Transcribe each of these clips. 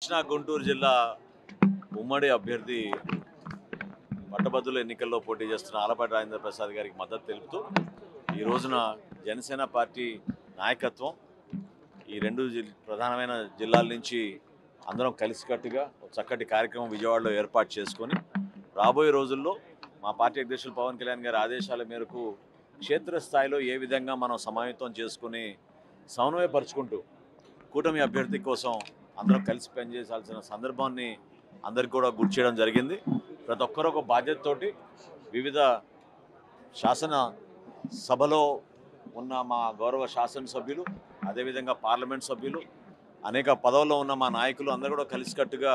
కృష్ణా గుంటూరు జిల్లా ఉమ్మడి అభ్యర్థి పట్టభద్రుల ఎన్నికల్లో పోటీ చేస్తున్న ఆలపాటి రాజేంద్ర ప్రసాద్ గారికి మద్దతు తెలుపుతూ ఈ రోజున జనసేన పార్టీ నాయకత్వం ఈ రెండు ప్రధానమైన జిల్లాల నుంచి అందరం కలిసికట్టుగా చక్కటి కార్యక్రమం విజయవాడలో ఏర్పాటు చేసుకొని రాబోయే రోజుల్లో మా పార్టీ అధ్యక్షులు పవన్ కళ్యాణ్ గారి ఆదేశాల మేరకు క్షేత్రస్థాయిలో ఏ విధంగా మనం సమాయత్తం చేసుకుని సమన్వయపరుచుకుంటూ కూటమి అభ్యర్థి కోసం అందరం కలిసి పనిచేయాల్సిన సందర్భాన్ని అందరికీ కూడా గుర్తు చేయడం జరిగింది. ప్రతి ఒక్కరూ ఒక బాధ్యతతోటి వివిధ శాసన సభలో ఉన్న మా గౌరవ శాసనసభ్యులు, అదేవిధంగా పార్లమెంట్ సభ్యులు, అనేక పదవుల్లో ఉన్న మా నాయకులు అందరూ కూడా కలిసికట్టుగా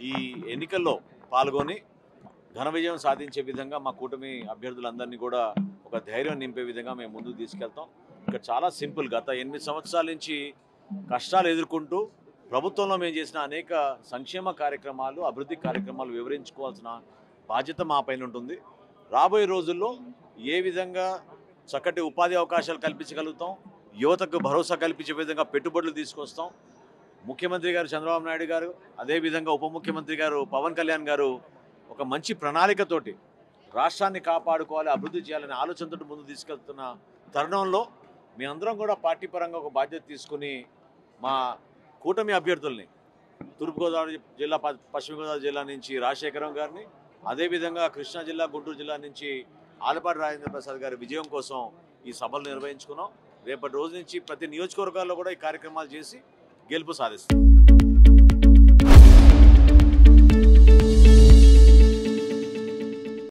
ఈ ఎన్నికల్లో పాల్గొని ఘన విజయం సాధించే విధంగా మా కూటమి అభ్యర్థులందరినీ కూడా ఒక ధైర్యం నింపే విధంగా మేము ముందుకు తీసుకెళ్తాం. ఇక్కడ చాలా సింపుల్, గత 8 సంవత్సరాల నుంచి కష్టాలు ఎదుర్కొంటూ ప్రభుత్వంలో మేము చేసిన అనేక సంక్షేమ కార్యక్రమాలు, అభివృద్ధి కార్యక్రమాలు వివరించుకోవాల్సిన బాధ్యత మా పైన ఉంటుంది. రాబోయే రోజుల్లో ఏ విధంగా చక్కటి ఉపాధి అవకాశాలు కల్పించగలుగుతాం, యువతకు భరోసా కల్పించే విధంగా పెట్టుబడులు తీసుకొస్తాం. ముఖ్యమంత్రి గారు చంద్రబాబు నాయుడు గారు, అదేవిధంగా ఉప ముఖ్యమంత్రి గారు పవన్ కళ్యాణ్ గారు ఒక మంచి ప్రణాళికతోటి రాష్ట్రాన్ని కాపాడుకోవాలి, అభివృద్ధి చేయాలనే ఆలోచనతో ముందు తీసుకెళ్తున్న తరుణంలో మీ అందరం కూడా పార్టీ పరంగా ఒక బాధ్యత తీసుకుని మా కూటమి అభ్యర్థుల్ని తూర్పుగోదావరి జిల్లా, పశ్చిమ గోదావరి జిల్లా నుంచి రాజశేఖరం గారిని, అదేవిధంగా కృష్ణా జిల్లా, గుంటూరు జిల్లా నుంచి ఆలపాటి రాజేంద్ర ప్రసాద్ గారి విజయం కోసం ఈ సభలు నిర్వహించుకున్నాం. రేపటి రోజు నుంచి ప్రతి నియోజకవర్గాల్లో కూడా ఈ కార్యక్రమాలు చేసి గెలుపు సాధిస్తాం.